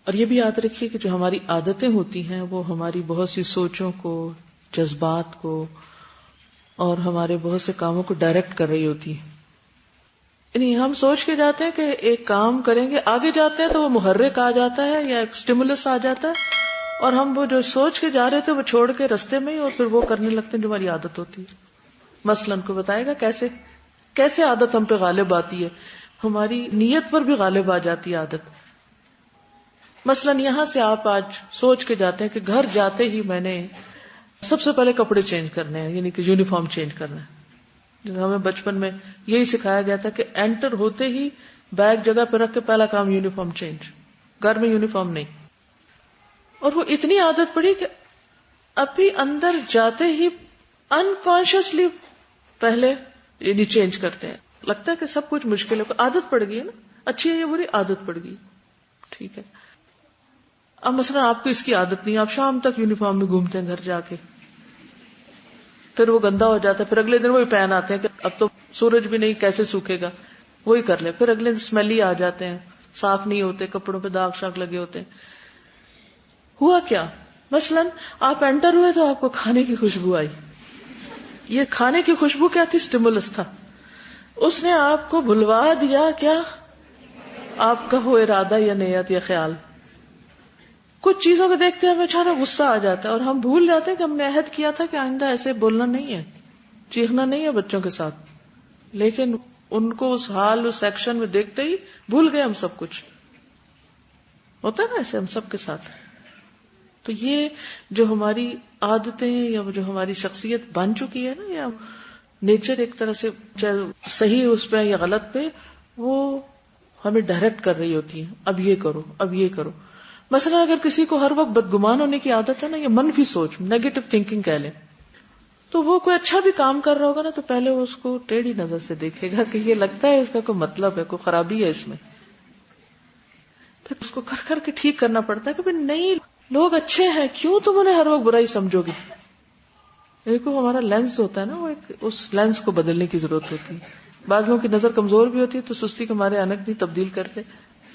اور یہ بھی یاد رکھیے کہ جو ہماری عادتیں ہوتی ہیں وہ ہماری بہت سی سوچوں کو، جذبات کو اور ہمارے بہت سے کاموں کو ڈائریکٹ کر رہی ہوتی ہیں. یعنی ہم سوچ کے جاتے ہیں کہ ایک کام کریں گے، آگے جاتے ہیں تو وہ محرک آ جاتا ہے یا ایک سٹیمولس آ جاتا ہے، اور ہم وہ جو سوچ کے جا رہے تھے وہ چھوڑ کے رستے میں ہی اور پھر وہ کرنے لگتے ہیں جو ہماری عادت ہوتی ہے. مثلاً کو بتائے گا کیسے عادت ہم پہ غالب آتی ہے. ہماری نیت پر بھی غالب آ جاتی ہے عادت. مثلاً یہاں سے آپ آج سوچ کے جاتے ہیں کہ گھر جاتے ہی میں نے سب سے پہلے کپڑے چینج کرنے ہیں، یعنی کہ یونیفارم چینج کرنا ہے. ہمیں بچپن میں یہی سکھایا گیا تھا کہ انٹر ہوتے ہی بیگ جگہ پہ رکھ کے پہلا کام یونیفارم چینج، گھر میں یونیفارم نہیں. اور وہ اتنی عادت پڑی کہ ابھی اندر جاتے ہی انکانشیسلی پہلے یعنی چینج کرتے ہیں. لگتا ہے کہ سب کچھ مشکل ہے، عادت پڑ گئی ہے نا. اچھی ہے یہ بری عادت پڑ گئی، ٹھیک ہے. اب مثلا آپ کو اس کی عادت نہیں، آپ شام تک یونیفارم میں گھومتے ہیں گھر جا کے، پھر وہ گندا ہو جاتا ہے، پھر اگلے دن وہی پہن آتے ہیں کہ اب تو سورج بھی نہیں کیسے سوکھے گا، وہی کر لیں. پھر اگلے دن اسمیلی آ جاتے ہیں، صاف نہیں ہوتے، کپڑوں پہ داغ شاغ لگے ہوتے ہیں. ہوا کیا؟ مثلاً آپ انٹر ہوئے تو آپ کو کھانے کی خوشبو آئی. یہ کھانے کی خوشبو کیا تھی؟ سٹیمولس تھا. اس نے آپ کو بھلوا دیا کیا؟ آپ کا وہ ارادہ یا نیت یا خیال. کچھ چیزوں کو دیکھتے ہیں ہمیں اچانک غصہ آ جاتا ہے اور ہم بھول جاتے ہیں کہ ہم نے عہد کیا تھا کہ آئندہ ایسے بولنا نہیں ہے، چیخنا نہیں ہے بچوں کے ساتھ. لیکن ان کو اس حال اس ایکشن میں دیکھتے ہی بھول گئے ہم سب کچھ. ہوتا ہے نا ایسے ہم سب کے ساتھ. تو یہ جو ہماری عادتیں یا جو ہماری شخصیت بن چکی ہے نا، یا نیچر ایک طرح سے چاہے صحیح اس پہ یا غلط پہ، وہ ہمیں ڈائریکٹ کر رہی ہوتی ہے. اب یہ کرو، اب یہ کرو. مثلا اگر کسی کو ہر وقت بدگمان ہونے کی عادت ہے نا، یا منفی سوچ، نیگیٹو تھنکنگ کہہ لیں، تو وہ کوئی اچھا بھی کام کر رہا ہوگا نا تو پہلے وہ اس کو ٹیڑھی نظر سے دیکھے گا کہ یہ لگتا ہے اس کا کوئی مطلب ہے، کوئی خرابی ہے اس میں. پھر اس کو کر کر کے ٹھیک کرنا پڑتا ہے کہ نہیں، لوگ اچھے ہیں، کیوں تم انہیں ہر وقت برائی سمجھو گے. دیکھو ہمارا لینس ہوتا ہے نا، وہ اس لینس کو بدلنے کی ضرورت ہوتی ہے. بعض لوگوں کی نظر کمزور بھی ہوتی ہے تو سستی کے مارے انک نہیں تبدیل کرتے،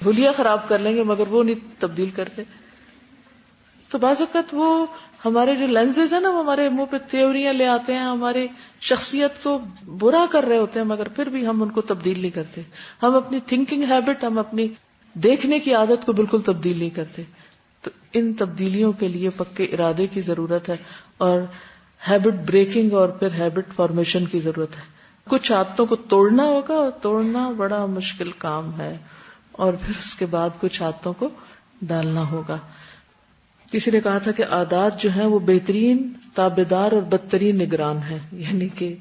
حلیہ خراب کر لیں گے مگر وہ نہیں تبدیل کرتے. تو بعض اوقات وہ ہمارے جو لینزز ہیں نا، وہ ہمارے منہ پہ تھیوریاں لے آتے ہیں، ہماری شخصیت کو برا کر رہے ہوتے ہیں، مگر پھر بھی ہم ان کو تبدیل نہیں کرتے. ہم اپنی تھنکنگ ہیبٹ، ہم اپنی دیکھنے کی عادت کو بالکل تبدیل نہیں کرتے. تو ان تبدیلیوں کے لیے پکے ارادے کی ضرورت ہے، اور ہیبٹ بریکنگ اور پھر ہیبٹ فارمیشن کی ضرورت ہے. کچھ عادتوں کو توڑنا ہوگا، اور توڑنا بڑا مشکل کام ہے، اور پھر اس کے بعد کچھ عادتوں کو ڈالنا ہوگا. کسی نے کہا تھا کہ عادات جو ہیں وہ بہترین تابعدار اور بدترین نگران ہیں، یعنی کہ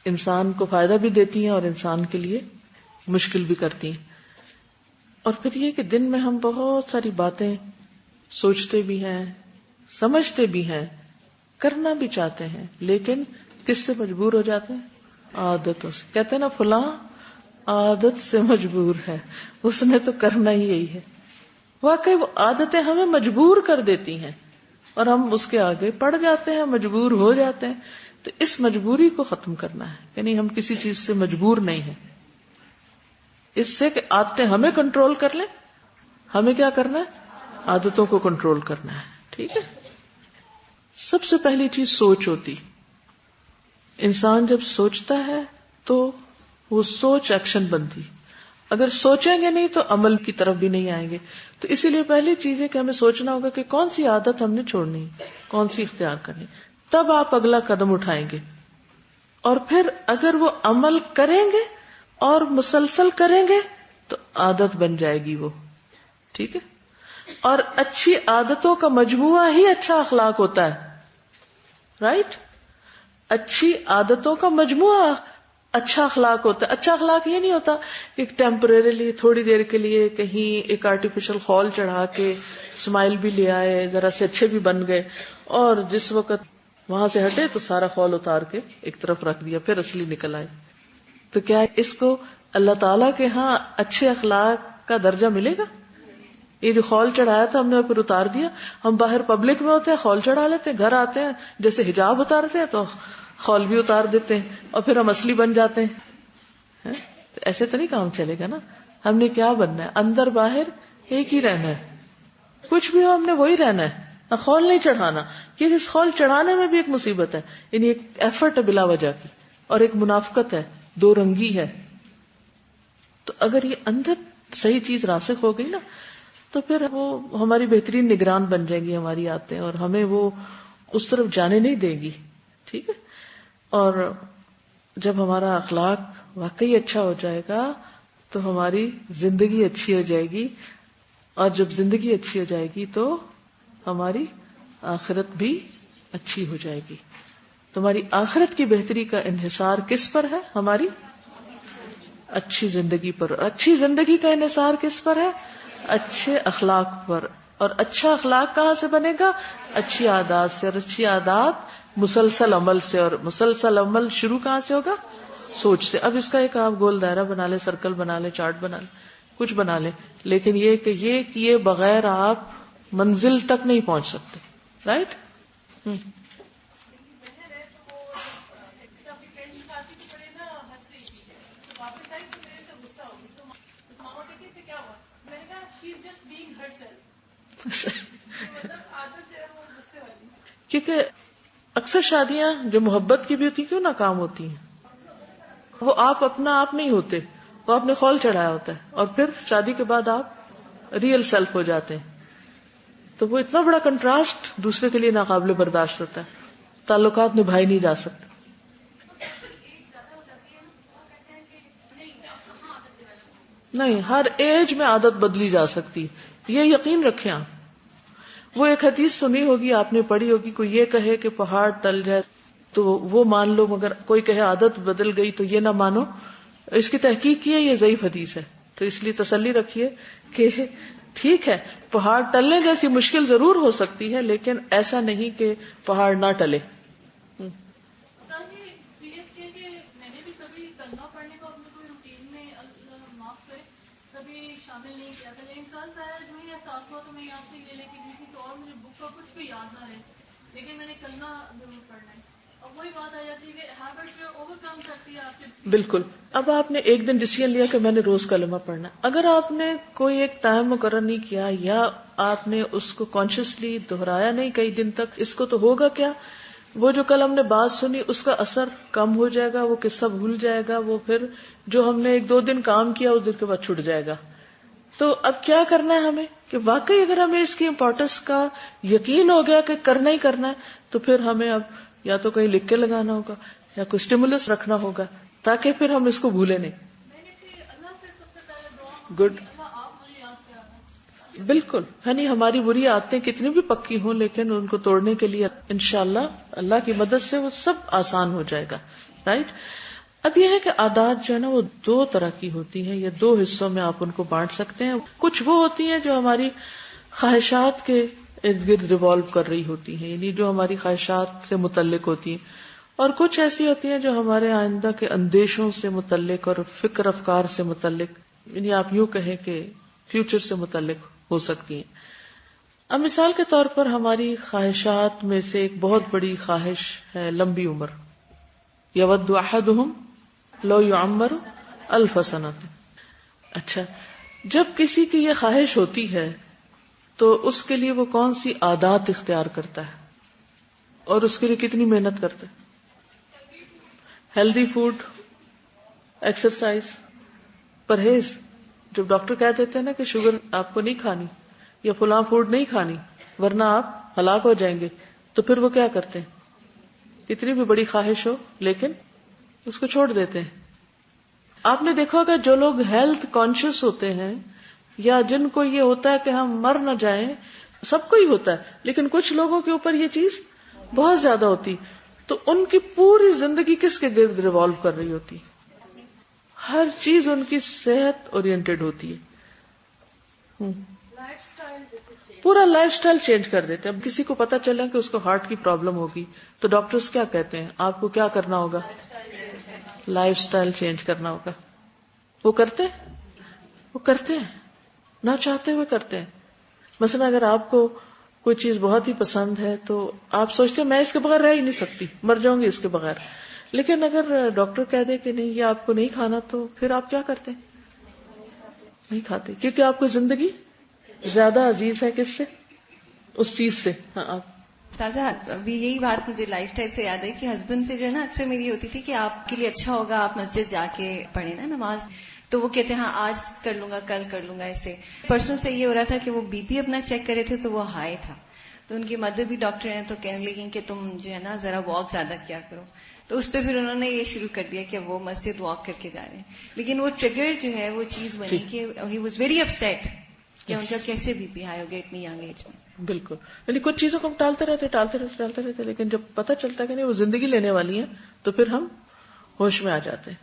انسان کو فائدہ بھی دیتی ہیں اور انسان کے لیے مشکل بھی کرتی ہیں. اور پھر یہ کہ دن میں ہم بہت ساری باتیں سوچتے بھی ہیں، سمجھتے بھی ہیں، کرنا بھی چاہتے ہیں، لیکن کس سے مجبور ہو جاتے ہیں؟ عادتوں سے. کہتے ہیں نا فلاں عادت سے مجبور ہے، اس نے تو کرنا ہی یہی ہے. واقعی وہ عادتیں ہمیں مجبور کر دیتی ہیں اور ہم اس کے آگے پڑ جاتے ہیں، مجبور ہو جاتے ہیں. تو اس مجبوری کو ختم کرنا ہے، یعنی ہم کسی چیز سے مجبور نہیں ہیں. اس سے کہ عادتیں ہمیں کنٹرول کر لیں، ہمیں کیا کرنا ہے؟ عادتوں کو کنٹرول کرنا ہے. ٹھیک ہے. سب سے پہلی چیز سوچ ہوتی. انسان جب سوچتا ہے تو وہ سوچ ایکشن بنتی. اگر سوچیں گے نہیں تو عمل کی طرف بھی نہیں آئیں گے. تو اسی لیے پہلی چیز ہے کہ ہمیں سوچنا ہوگا کہ کون سی عادت ہم نے چھوڑنی، کون سی اختیار کرنی. تب آپ اگلا قدم اٹھائیں گے، اور پھر اگر وہ عمل کریں گے اور مسلسل کریں گے تو عادت بن جائے گی وہ. ٹھیک ہے. اور اچھی عادتوں کا مجموعہ ہی اچھا اخلاق ہوتا ہے. رائٹ. اچھی عادتوں کا مجموعہ اچھا اخلاق ہوتا ہے. اچھا اخلاق یہ نہیں ہوتا کہ ٹیمپریریلی تھوڑی دیر کے لیے کہیں ایک آرٹیفیشل خول چڑھا کے اسمائل بھی لے آئے، ذرا سے اچھے بھی بن گئے، اور جس وقت وہاں سے ہٹے تو سارا خول اتار کے ایک طرف رکھ دیا، پھر اصلی نکل آئے. تو کیا اس کو اللہ تعالیٰ کے ہاں اچھے اخلاق کا درجہ ملے گا؟ یہ جو خول چڑھایا تھا ہم نے پھر اتار دیا. ہم باہر پبلک میں ہوتے ہیں، خول چڑھا لیتے ہیں، گھر آتے ہیں جیسے حجاب اتارتے ہیں تو خول بھی اتار دیتے ہیں، اور پھر ہم اصلی بن جاتے ہیں. ایسے تو نہیں کام چلے گا نا. ہم نے کیا بننا ہے؟ اندر باہر ایک ہی رہنا ہے. کچھ بھی ہو ہم نے وہی رہنا ہے، خول نہیں چڑھانا، کیونکہ اس خول چڑھانے میں بھی ایک مصیبت ہے، یعنی ایک ایفرٹ ہے بلا وجہ کی، اور ایک منافقت ہے، دو رنگی ہے. تو اگر یہ اندر صحیح چیز راسخ ہو گئی نا تو پھر وہ ہماری بہترین نگران بن جائیں گی ہماری عادتیں، اور ہمیں وہ اس طرف جانے نہیں دے گی. ٹھیک ہے. اور جب ہمارا اخلاق واقعی اچھا ہو جائے گا تو ہماری زندگی اچھی ہو جائے گی، اور جب زندگی اچھی ہو جائے گی تو ہماری آخرت بھی اچھی ہو جائے گی. تمہاری آخرت کی بہتری کا انحصار کس پر ہے؟ ہماری اچھی زندگی پر. اچھی زندگی کا انحصار کس پر ہے؟ اچھے اخلاق پر. اور اچھا اخلاق کہاں سے بنے گا؟ اچھی عادات سے. اور اچھی عادات مسلسل عمل سے. اور مسلسل عمل شروع کہاں سے ہوگا؟ سوچ سے. اب اس کا ایک آپ گول دائرہ بنا لیں، سرکل بنا لیں، چارٹ بنا لیں، کچھ بنا لیں، لیکن یہ کہ یہ کیے بغیر آپ منزل تک نہیں پہنچ سکتے. رائٹ؟ کیونکہ اکثر شادیاں جو محبت کی بھی ہوتی کیوں ناکام ہوتی ہیں؟ وہ آپ اپنا آپ نہیں ہوتے، وہ آپ نے خول چڑھایا ہوتا ہے، اور پھر شادی کے بعد آپ ریئل سیلف ہو جاتے ہیں. تو وہ اتنا بڑا کنٹراسٹ دوسرے کے لیے ناقابل برداشت ہوتا ہے، تعلقات نبھائی نہیں جا سکتے. نہیں، ہر ایج میں عادت بدلی جا سکتی، یہ یقین رکھیں آپ. وہ ایک حدیث سنی ہوگی، آپ نے پڑھی ہوگی، کوئی یہ کہے کہ پہاڑ ٹل جائے تو وہ مان لو، مگر کوئی کہے عادت بدل گئی تو یہ نہ مانو. اس کی تحقیق کی ہے، یہ ضعیف حدیث ہے. تو اس لیے تسلی رکھیے کہ ٹھیک ہے، پہاڑ ٹلنے جیسی مشکل ضرور ہو سکتی ہے، لیکن ایسا نہیں کہ پہاڑ نہ ٹلے. شامل نہیں کیا تھا، لیکن کل شاید جو ہے احساس ہوا تو میں آپ سے یہ لے کے گئی تھی تو اور مجھے بک کا کچھ بھی یاد نہ رہے، لیکن میں نے کلمہ ضرور پڑھنا ہے. اب وہی بات آ جاتی ہے کہ ہیبٹ جو اوور کم کرتی ہے آپ کے. بالکل. اب آپ نے ایک دن ڈیسیژن لیا کہ میں نے روز کلمہ پڑھنا، اگر آپ نے کوئی ایک ٹائم مقرر نہیں کیا یا آپ نے اس کو کانشیسلی دہرایا نہیں کئی دن تک، اس کو تو ہوگا کیا؟ وہ جو کل ہم نے بات سنی اس کا اثر کم ہو جائے گا، وہ قصہ بھول جائے گا، وہ پھر جو ہم نے ایک دو دن کام کیا اس دن کے بعد چھوٹ جائے گا. تو اب کیا کرنا ہے ہمیں کہ واقعی اگر ہمیں اس کی امپورٹنس کا یقین ہو گیا کہ کرنا ہی کرنا ہے، تو پھر ہمیں اب یا تو کہیں لکھ کے لگانا ہوگا یا کوئی اسٹیمولس رکھنا ہوگا تاکہ پھر ہم اس کو بھولے نہیں. گڈ. بالکل. یعنی ہماری بری عادتیں کتنی بھی پکی ہوں لیکن ان کو توڑنے کے لیے انشاءاللہ اللہ کی مدد سے وہ سب آسان ہو جائے گا. رائٹ. اب یہ ہے کہ عادات جو ہے نا وہ دو طرح کی ہوتی ہیں، یا دو حصوں میں آپ ان کو بانٹ سکتے ہیں. کچھ وہ ہوتی ہیں جو ہماری خواہشات کے ارد گرد ریوالو کر رہی ہوتی ہیں، یعنی جو ہماری خواہشات سے متعلق ہوتی ہیں، اور کچھ ایسی ہوتی ہیں جو ہمارے آئندہ کے اندیشوں سے متعلق اور فکر افکار سے متعلق، یعنی آپ یوں کہیں کہ فیوچر سے متعلق ہو سکتی ہیں. اب مثال کے طور پر ہماری خواہشات میں سے ایک بہت بڑی خواہش ہے لمبی عمر. یود احدہم لو یعمر الف سنۃ. اچھا، جب کسی کی یہ خواہش ہوتی ہے تو اس کے لیے وہ کون سی عادات اختیار کرتا ہے اور اس کے لیے کتنی محنت کرتا ہے؟ ہیلدی فوڈ، ایکسرسائز، پرہیز. جب ڈاکٹر کہہ دیتے ہیں نا کہ شوگر آپ کو نہیں کھانی یا فلاں فوڈ نہیں کھانی ورنہ آپ ہلاک ہو جائیں گے، تو پھر وہ کیا کرتے ہیں؟ کتنی بھی بڑی خواہش ہو لیکن اس کو چھوڑ دیتے ہیں. آپ نے دیکھا ہوگا جو لوگ ہیلتھ کانشیس ہوتے ہیں یا جن کو یہ ہوتا ہے کہ ہم مر نہ جائیں، سب کو ہی ہوتا ہے لیکن کچھ لوگوں کے اوپر یہ چیز بہت زیادہ ہوتی، تو ان کی پوری زندگی کس کے گرد ریوالو کر رہی ہوتی؟ ہر چیز ان کی صحت اورینٹڈ ہوتی ہے. پورا لائف سٹائل چینج کر دیتے. اب کسی کو پتا چلا کہ اس کو ہارٹ کی پرابلم ہوگی تو ڈاکٹرز کیا کہتے ہیں؟ آپ کو کیا کرنا ہوگا؟ لائف سٹائل چینج کرنا ہوگا. وہ کرتے ہیں نہ چاہتے ہوئے کرتے ہیں. مثلا اگر آپ کو کوئی چیز بہت ہی پسند ہے تو آپ سوچتے ہیں میں اس کے بغیر رہ ہی نہیں سکتی، مر جاؤں گی اس کے بغیر. لیکن اگر ڈاکٹر کہہ دے کہ نہیں یہ آپ کو نہیں کھانا تو پھر آپ کیا کرتے ہیں؟ نہیں کھاتے، کیونکہ آپ کو زندگی زیادہ عزیز ہے کس سے؟ اس چیز سے. ہاں آپ. تازہ ابھی یہی بات مجھے لائف اسٹائل سے یاد ہے کہ ہسبینڈ سے جو ہے نا اکثر میری ہوتی تھی کہ آپ کے لیے اچھا ہوگا آپ مسجد جا کے پڑھیں نا نماز، تو وہ کہتے ہیں ہاں آج کر لوں گا کل کر لوں گا. ایسے پرسوں سے یہ ہو رہا تھا کہ وہ بی پی اپنا چیک کرے تھے تو وہ ہائی تھا، تو ان کی مدر بھی ڈاکٹر ہیں تو کہنے لگیں کہ تم جو ہے نا ذرا واک زیادہ کیا کرو. تو اس پہ پھر انہوں نے یہ شروع کر دیا کہ وہ مسجد واک کر کے جا رہے ہیں. لیکن وہ ٹریگر جو ہے وہ چیز بنی کہ ہی واز ویری اپسیٹ کہ ان کا کیسے بی پی ہائی ہو گیا اتنی ینگ ایج میں. بالکل. یعنی کچھ چیزوں کو ہم ٹالتے رہتے لیکن جب پتہ چلتا ہے کہ نہیں وہ زندگی لینے والی ہیں تو پھر ہم ہوش میں آ جاتے ہیں.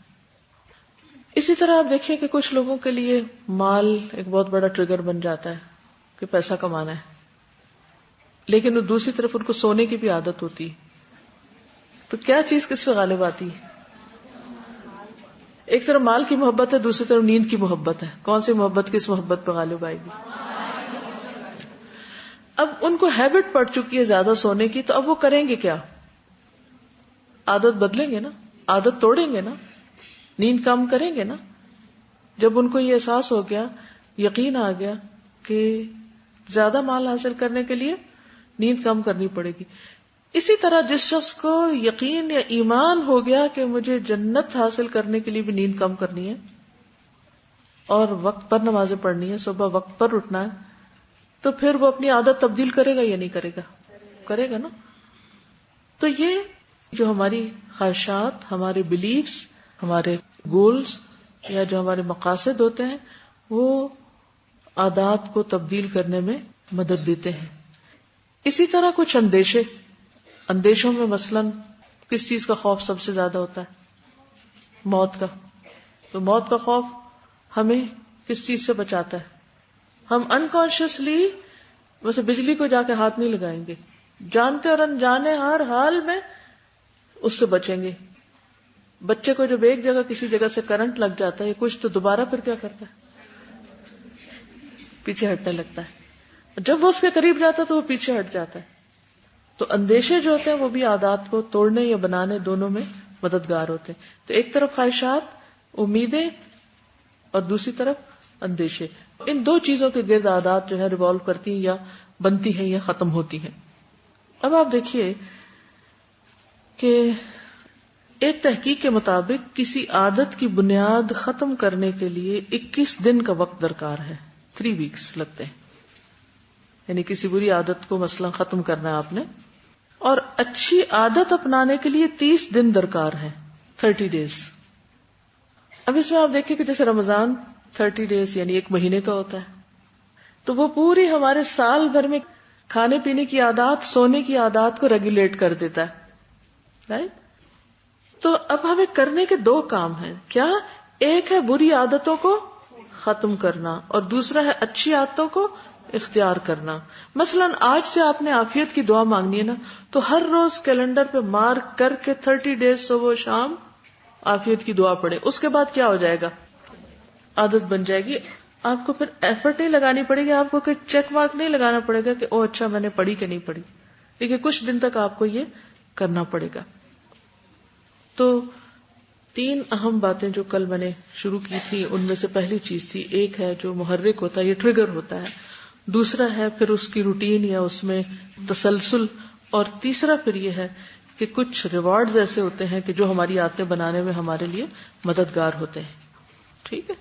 اسی طرح آپ دیکھیے کہ کچھ لوگوں کے لیے مال ایک بہت بڑا ٹریگر بن جاتا ہے کہ پیسہ کمانا ہے، لیکن دوسری طرف ان کو سونے کی بھی عادت ہوتی ہے. تو کیا چیز کس پہ غالب آتی ہے؟ ایک طرف مال کی محبت ہے، دوسری طرف نیند کی محبت ہے. کون سی محبت کس محبت پہ غالب آئے گی؟ اب ان کو ہیبٹ پڑ چکی ہے زیادہ سونے کی، تو اب وہ کریں گے کیا؟ عادت بدلیں گے نا، عادت توڑیں گے نا، نیند کم کریں گے نا. جب ان کو یہ احساس ہو گیا، یقین آ گیا کہ زیادہ مال حاصل کرنے کے لیے نیند کم کرنی پڑے گی. اسی طرح جس شخص کو یقین یا ایمان ہو گیا کہ مجھے جنت حاصل کرنے کے لیے بھی نیند کم کرنی ہے اور وقت پر نمازیں پڑھنی ہے، صبح وقت پر اٹھنا ہے، تو پھر وہ اپنی عادت تبدیل کرے گا یا نہیں کرے گا؟ کرے گا نا. تو یہ جو ہماری خواہشات، ہمارے بلیفز، ہمارے گولز یا جو ہمارے مقاصد ہوتے ہیں وہ عادات کو تبدیل کرنے میں مدد دیتے ہیں. اسی طرح کچھ اندیشوں میں مثلاً کس چیز کا خوف سب سے زیادہ ہوتا ہے؟ موت کا. تو موت کا خوف ہمیں کس چیز سے بچاتا ہے؟ ہم انکانشیسلی ویسے بجلی کو جا کے ہاتھ نہیں لگائیں گے، جانتے اور انجانے ہر حال میں اس سے بچیں گے. بچے کو جب ایک جگہ کسی جگہ سے کرنٹ لگ جاتا ہے کچھ، تو دوبارہ پھر کیا کرتا ہے؟ پیچھے ہٹنے لگتا ہے. جب وہ اس کے قریب جاتا ہے تو وہ پیچھے ہٹ جاتا ہے. تو اندیشے جو ہوتے ہیں وہ بھی عادات کو توڑنے یا بنانے دونوں میں مددگار ہوتے ہیں. تو ایک طرف خواہشات، امیدیں، اور دوسری طرف اندیشے. ان دو چیزوں کے گرد عادات جو ہے ریوالو کرتی ہیں یا بنتی ہیں یا ختم ہوتی ہیں. اب آپ دیکھیے کہ ایک تحقیق کے مطابق کسی عادت کی بنیاد ختم کرنے کے لیے 21 دن کا وقت درکار ہے. 3 weeks لگتے ہیں. یعنی کسی بری عادت کو مثلا ختم کرنا ہے آپ نے، اور اچھی عادت اپنانے کے لیے 30 دن درکار ہے. 30 days. اب اس میں آپ دیکھیں کہ جیسے رمضان 30 days یعنی 1 مہینے کا ہوتا ہے، تو وہ پوری ہمارے سال بھر میں کھانے پینے کی عادات، سونے کی عادات کو ریگولیٹ کر دیتا ہے. رائٹ؟ تو اب ہمیں کرنے کے 2 کام ہیں. کیا؟ ایک ہے بری عادتوں کو ختم کرنا اور دوسرا ہے اچھی عادتوں کو اختیار کرنا. مثلا آج سے آپ نے عافیت کی دعا مانگنی ہے نا، تو ہر روز کیلنڈر پہ مارک کر کے 30 days صبح و شام عافیت کی دعا پڑھے. اس کے بعد کیا ہو جائے گا؟ عادت بن جائے گی. آپ کو پھر ایفرٹ نہیں لگانی پڑے گی، آپ کو کوئی چیک مارک نہیں لگانا پڑے گا کہ او اچھا میں نے پڑھی کہ نہیں پڑھی. لیکن کچھ دن تک آپ کو یہ کرنا پڑے گا. تو 3 اہم باتیں جو کل میں نے شروع کی تھی ان میں سے پہلی چیز تھی، ایک ہے جو محرک ہوتا ہے، یہ ٹریگر ہوتا ہے. دوسرا ہے پھر اس کی روٹین یا اس میں تسلسل، اور تیسرا پھر یہ ہے کہ کچھ ریوارڈز ایسے ہوتے ہیں کہ جو ہماری عادتیں بنانے میں ہمارے لیے مددگار ہوتے ہیں. ٹھیک ہے؟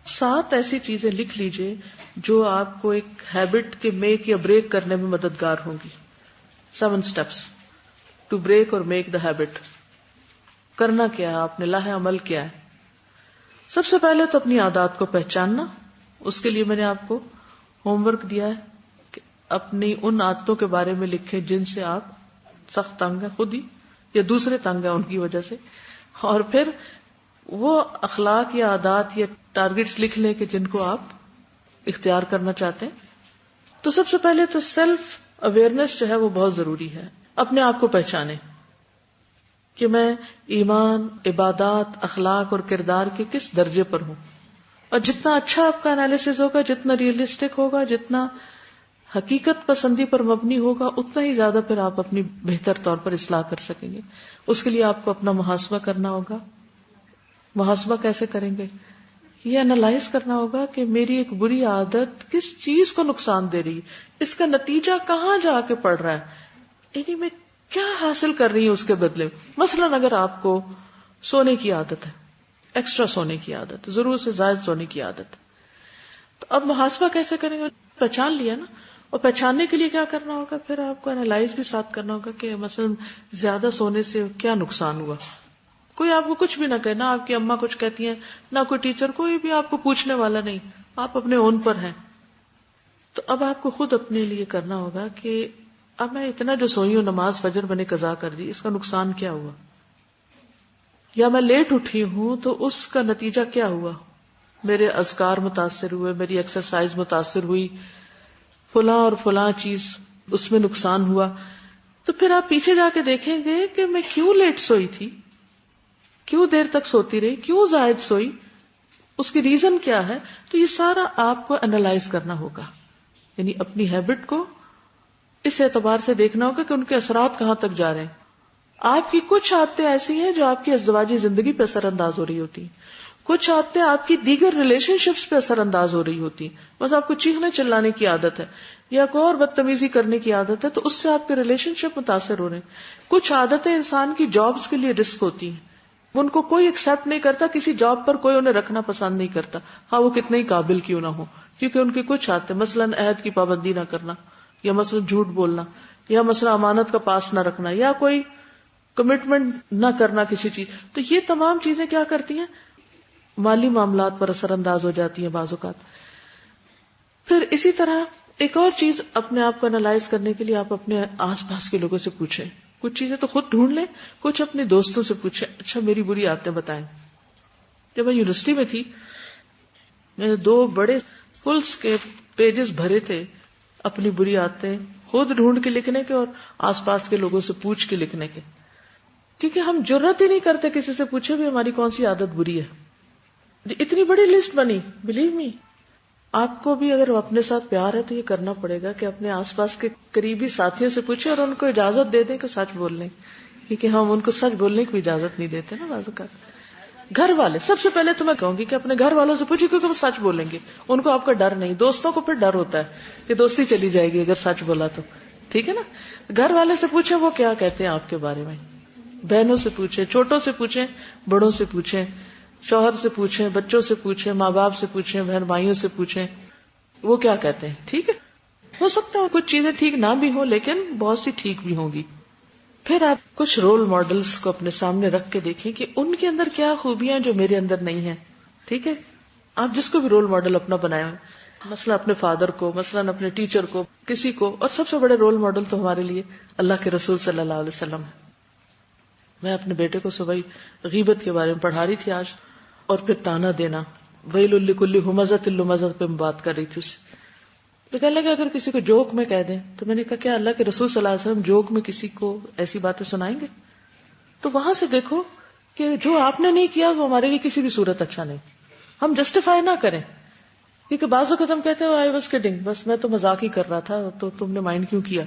7 ایسی چیزیں لکھ لیجئے جو آپ کو ایک ہیبٹ کے میک یا بریک کرنے میں مددگار ہوں گی. 7 steps ٹو بریک اور میک دا ہیبٹ. کرنا کیا ہے آپ نے، لاہ عمل کیا ہے؟ سب سے پہلے تو اپنی عادات کو پہچاننا. اس کے لیے میں نے آپ کو ہوم ورک دیا ہے کہ اپنی ان عادتوں کے بارے میں لکھیں جن سے آپ سخت تنگ ہیں، خود ہی یا دوسرے تنگ ہیں ان کی وجہ سے، اور پھر وہ اخلاق یا عادات یا ٹارگٹس لکھ لیں کہ جن کو آپ اختیار کرنا چاہتے ہیں. تو سب سے پہلے تو سیلف اویئرنیس جو ہے وہ بہت ضروری ہے. اپنے آپ کو پہچانیں کہ میں ایمان، عبادات، اخلاق اور کردار کے کس درجے پر ہوں. اور جتنا اچھا آپ کا انالیسز ہوگا، جتنا ریئلسٹک ہوگا، جتنا حقیقت پسندی پر مبنی ہوگا، اتنا ہی زیادہ پھر آپ اپنی بہتر طور پر اصلاح کر سکیں گے. اس کے لیے آپ کو اپنا محاسبہ کرنا ہوگا. محاسبہ کیسے کریں گے؟ یہ انالائز کرنا ہوگا کہ میری ایک بری عادت کس چیز کو نقصان دے رہی ہے, اس کا نتیجہ کہاں جا کے پڑ رہا ہے, یعنی میں کیا حاصل کر رہی ہوں اس کے بدلے. مثلا اگر آپ کو سونے کی عادت ہے, ایکسٹرا سونے کی عادت, ضرور سے زائد سونے کی عادت, تو اب محاسبہ کیسے کریں گے؟ پہچان لیا نا, اور پہچاننے کے لیے کیا کرنا ہوگا, پھر آپ کو انالائز بھی ساتھ کرنا ہوگا کہ مثلا زیادہ سونے سے کیا نقصان ہوا. کوئی آپ کو کچھ بھی نہ کہے, نہ آپ کی اماں کچھ کہتی ہیں, نہ کوئی ٹیچر, کوئی بھی آپ کو پوچھنے والا نہیں, آپ اپنے اون پر ہیں. تو اب آپ کو خود اپنے لیے کرنا ہوگا کہ اب میں اتنا جو سوئی ہوں, نماز فجر میں نے قضا کر دی, اس کا نقصان کیا ہوا, یا میں لیٹ اٹھی ہوں تو اس کا نتیجہ کیا ہوا, میرے اذکار متاثر ہوئے, میری ایکسرسائز متاثر ہوئی, فلاں اور فلاں چیز اس میں نقصان ہوا. تو پھر آپ پیچھے جا کے دیکھیں گے کہ میں کیوں لیٹ سوئی تھی, کیوں دیر تک سوتی رہی, کیوں زائد سوئی, اس کی ریزن کیا ہے. تو یہ سارا آپ کو انالائز کرنا ہوگا, یعنی اپنی ہیبٹ کو اس اعتبار سے دیکھنا ہوگا کہ ان کے اثرات کہاں تک جا رہے ہیں. آپ کی کچھ عادتیں ایسی ہیں جو آپ کی ازدواجی زندگی پہ اثر انداز ہو رہی ہوتی ہیں, کچھ عادتیں آپ کی دیگر ریلیشن شپس پہ اثر انداز ہو رہی ہوتی ہیں. بس آپ کو چیخنے چلانے کی عادت ہے یا کوئی اور بدتمیزی کرنے کی عادت ہے, تو اس سے آپ کے ریلیشن شپ متاثر ہو رہے ہیں. کچھ عادتیں انسان کی جابز کے لیے رسک ہوتی ہیں, ان کو کوئی ایکسپٹ نہیں کرتا, کسی جاب پر کوئی انہیں رکھنا پسند نہیں کرتا, خواہ وہ کتنے ہی قابل کیوں نہ ہو, کیونکہ ان کی کچھ عادتیں, مثلا عہد کی پابندی نہ کرنا, یا مثلا جھوٹ بولنا, یا مثلا امانت کا پاس نہ رکھنا, یا کوئی کمٹمنٹ نہ کرنا کسی چیز. تو یہ تمام چیزیں کیا کرتی ہیں, مالی معاملات پر اثر انداز ہو جاتی ہیں بعض اوقات. پھر اسی طرح ایک اور چیز اپنے آپ کو انالائز کرنے کے لیے آپ اپنے آس پاس کے لوگوں سے پوچھیں. کچھ چیزیں تو خود ڈھونڈ لیں, کچھ اپنے دوستوں سے پوچھیں, اچھا میری بری عادتیں بتائیں. جب میں یونیورسٹی میں تھی, میں نے 2 بڑے فلس کے پیجز بھرے تھے اپنی بری عادتیں خود ڈھونڈ کے لکھنے کے اور آس پاس کے لوگوں سے پوچھ کے لکھنے کے, کیونکہ ہم جرات ہی نہیں کرتے کسی سے پوچھے بھی ہماری کون سی عادت بری ہے. اتنی بڑی لسٹ بنی, بلیو می. آپ کو بھی اگر اپنے ساتھ پیار ہے تو یہ کرنا پڑے گا کہ اپنے آس پاس کے قریبی ساتھیوں سے پوچھیں اور ان کو اجازت دے دیں کہ سچ بول لیں, کیونکہ ہم ان کو سچ بولنے کی اجازت نہیں دیتے نا بعض اوقات. گھر والے سب سے پہلے تو میں کہوں گی کہ اپنے گھر والوں سے پوچھیں, کیونکہ وہ سچ بولیں گے, ان کو آپ کا ڈر نہیں. دوستوں کو پھر ڈر ہوتا ہے کہ دوستی چلی جائے گی اگر سچ بولا تو, ٹھیک ہے نا. گھر والے سے پوچھیں وہ کیا کہتے ہیں آپ کے بارے میں, بہنوں سے پوچھیں, چھوٹوں سے پوچھیں, بڑوں سے پوچھیں, شوہر سے پوچھیں, بچوں سے پوچھیں, ماں باپ سے پوچھیں, بہن بھائیوں سے پوچھیں, وہ کیا کہتے ہیں. ٹھیک ہے, ہو سکتا ہے کچھ چیزیں ٹھیک نہ بھی ہوں لیکن بہت سی ٹھیک بھی ہوں گی. پھر آپ کچھ رول ماڈلز کو اپنے سامنے رکھ کے دیکھیں کہ ان کے اندر کیا خوبیاں جو میرے اندر نہیں ہیں. ٹھیک ہے, آپ جس کو بھی رول ماڈل اپنا بنائے, مثلا اپنے فادر کو, مثلا اپنے ٹیچر کو, کسی کو, اور سب سے بڑے رول ماڈل تو ہمارے لیے اللہ کے رسول صلی اللہ علیہ وسلم. میں اپنے بیٹے کو صبح غیبت کے بارے میں پڑھا رہی تھی آج, اور پھر تانا دینا, ویل لکل ہمزۃ لمزۃ پہ بات کر رہی تھی اس سے. تو کہنے لگا اگر کسی کو جوک میں کہہ دیں, تو میں نے کہا کیا اللہ کے رسول صلی اللہ علیہ وسلم جوک میں کسی کو ایسی باتیں سنائیں گے؟ تو وہاں سے دیکھو کہ جو آپ نے نہیں کیا وہ ہمارے لیے کسی بھی صورت اچھا نہیں. ہم جسٹیفائی نہ کریں, کیونکہ بعض اوقات ہم کہتے ہیں آئی واز کڈنگ, بس میں تو مذاق ہی کر رہا تھا, تو تم نے مائنڈ کیوں کیا,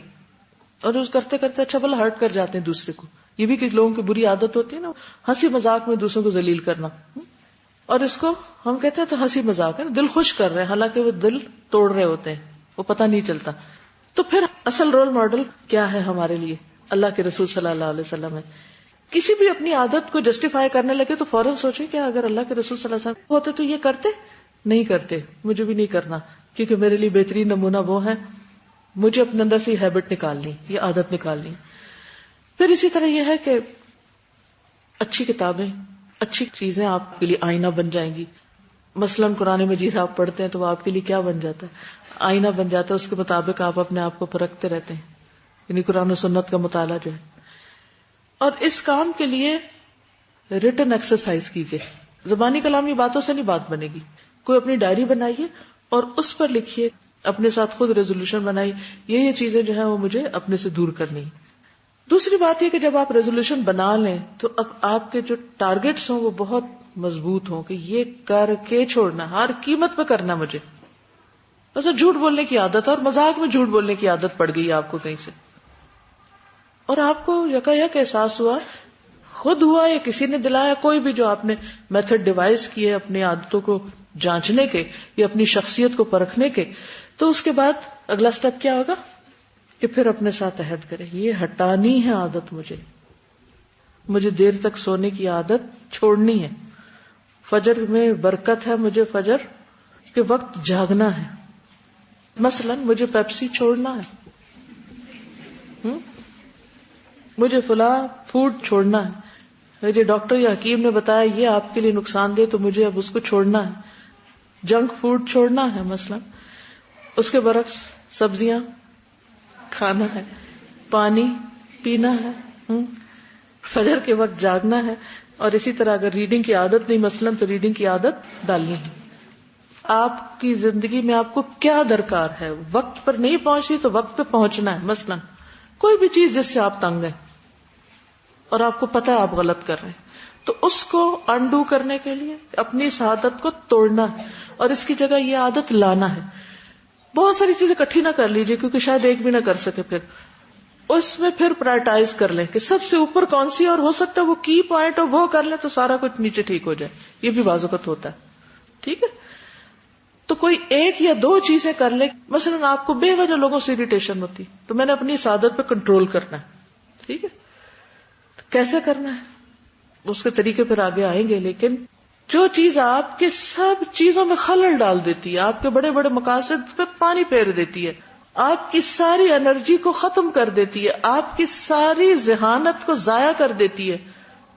اور اس کرتے کرتے اچھا بھلا ہرٹ کر جاتے ہیں دوسرے کو. یہ بھی کچھ لوگوں کی بری عادت ہوتی ہے نا, ہنسی مذاق میں دوسروں کو ذلیل کرنا, اور اس کو ہم کہتے ہیں تو ہنسی مذاق ہے, دل خوش کر رہے ہیں, حالانکہ وہ دل توڑ رہے ہوتے ہیں, وہ پتہ نہیں چلتا. تو پھر اصل رول ماڈل کیا ہے ہمارے لیے؟ اللہ کے رسول صلی اللہ علیہ وسلم ہے. کسی بھی اپنی عادت کو جسٹیفائی کرنے لگے تو فوراً سوچیں کہ اگر اللہ کے رسول صلی اللہ علیہ وسلم ہوتے تو یہ کرتے نہیں کرتے, مجھے بھی نہیں کرنا, کیونکہ میرے لیے بہترین نمونہ وہ ہے, مجھے اپنے اندر سے یہ ہیبٹ نکالنی, یہ عادت نکالنی. پھر اسی طرح یہ ہے کہ اچھی کتابیں, اچھی چیزیں آپ کے لیے آئینہ بن جائیں گی. مثلاً قرآن مجید آپ پڑھتے ہیں تو وہ آپ کے لیے کیا بن جاتا ہے؟ آئینہ بن جاتا ہے. اس کے مطابق آپ اپنے آپ کو پرکھتے رہتے ہیں, یعنی قرآن و سنت کا مطالعہ جو ہے. اور اس کام کے لیے ریٹن ایکسرسائز کیجیے. زبانی کلامی باتوں سے نہیں بات بنے گی. کوئی اپنی ڈائری بنائیے اور اس پر لکھیے, اپنے ساتھ خود ریزولوشن بنائیے, یہ چیزیں جو ہیں وہ مجھے اپنے سے دور کرنی. دوسری بات یہ کہ جب آپ ریزولوشن بنا لیں تو اب آپ کے جو ٹارگٹس ہوں وہ بہت مضبوط ہوں کہ یہ کر کے چھوڑنا, ہر قیمت پہ کرنا مجھے. ویسے جھوٹ بولنے کی عادت ہے, اور مذاق میں جھوٹ بولنے کی عادت پڑ گئی آپ کو کہیں سے, اور آپ کو یکایک احساس ہوا خود ہوا یا کسی نے دلایا، کوئی بھی جو آپ نے میتھڈ ڈیوائز کیے اپنی عادتوں کو جانچنے کے یا اپنی شخصیت کو پرکھنے کے، تو اس کے بعد اگلا سٹیپ کیا ہوگا کہ پھر اپنے ساتھ عہد کرے، یہ ہٹانی ہے عادت، مجھے دیر تک سونے کی عادت چھوڑنی ہے، فجر میں برکت ہے، مجھے فجر کے وقت جاگنا ہے، مثلا مجھے پیپسی چھوڑنا ہے، مجھے فلاں فوڈ چھوڑنا ہے، مجھے ڈاکٹر یا حکیم نے بتایا یہ آپ کے لیے نقصان دہ، تو مجھے اب اس کو چھوڑنا ہے، جنک فوڈ چھوڑنا ہے مثلا، اس کے برعکس سبزیاں کھانا ہے، پانی پینا ہے، فجر کے وقت جاگنا ہے، اور اسی طرح اگر ریڈنگ کی عادت نہیں مثلا تو ریڈنگ کی عادت ڈالنی ہے. آپ کی زندگی میں آپ کو کیا درکار ہے، وقت پر نہیں پہنچی تو وقت پہ پہنچنا ہے، مثلا کوئی بھی چیز جس سے آپ تنگ ہیں اور آپ کو پتا ہے آپ غلط کر رہے ہیں، تو اس کو انڈو کرنے کے لیے اپنی اس عادت کو توڑنا ہے اور اس کی جگہ یہ عادت لانا ہے. بہت ساری چیزیں اکٹھی نہ کر لیجیے کیونکہ شاید ایک بھی نہ کر سکے، پھر اس میں پھر پرائرٹائز کر لیں کہ سب سے اوپر کون سی، اور ہو سکتا ہے وہ کی پوائنٹ اور وہ کر لیں تو سارا کچھ نیچے ٹھیک ہو جائے، یہ بھی بعض اوقات ہوتا ہے. ٹھیک ہے، تو کوئی ایک یا دو چیزیں کر لیں. مثلا آپ کو بے وجہ لوگوں سے اریٹیشن ہوتی، تو میں نے اپنی اس عادت پہ کنٹرول کرنا ہے. ٹھیک ہے، تو کیسے کرنا ہے اس کے طریقے پھر آگے آئیں گے، لیکن جو چیز آپ کے سب چیزوں میں خلل ڈال دیتی ہے، آپ کے بڑے بڑے مقاصد پہ پانی پھیر دیتی ہے، آپ کی ساری انرجی کو ختم کر دیتی ہے، آپ کی ساری ذہانت کو ضائع کر دیتی ہے،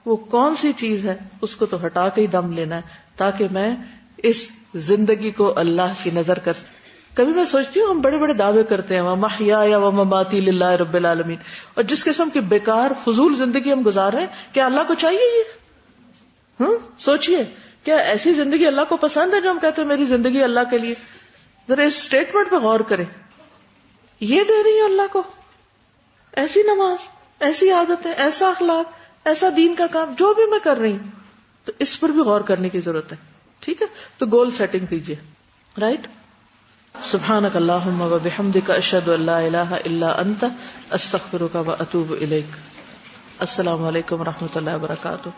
وہ کون سی چیز ہے، اس کو تو ہٹا کے ہی دم لینا ہے تاکہ میں اس زندگی کو اللہ کی نظر کر سکوں. کبھی میں سوچتی ہوں ہم بڑے بڑے دعوے کرتے ہیں وَمَحْيَايَ وَمَمَاتِي لِلَّهِ رَبِّ الْعَالَمِينَ، اور جس قسم کی بیکار فضول زندگی ہم گزار رہے ہیں، کیا اللہ کو چاہیے یہ؟ سوچئے، کیا ایسی زندگی اللہ کو پسند ہے جو ہم کہتے ہیں میری زندگی اللہ کے لیے؟ ذرا اس اسٹیٹمنٹ پہ غور کریں. یہ دے رہی ہے اللہ کو، ایسی نماز، ایسی عادتیں، ایسا اخلاق، ایسا دین کا کام جو بھی میں کر رہی ہوں، تو اس پر بھی غور کرنے کی ضرورت ہے. ٹھیک ہے، تو گول سیٹنگ کیجیے. رائٹ، سبحانک اللہم و بحمدک، اشہد ان لا الہ الا انت، استغفرک و اتوب الیک. السلام علیکم و رحمۃ اللہ وبرکاتہ.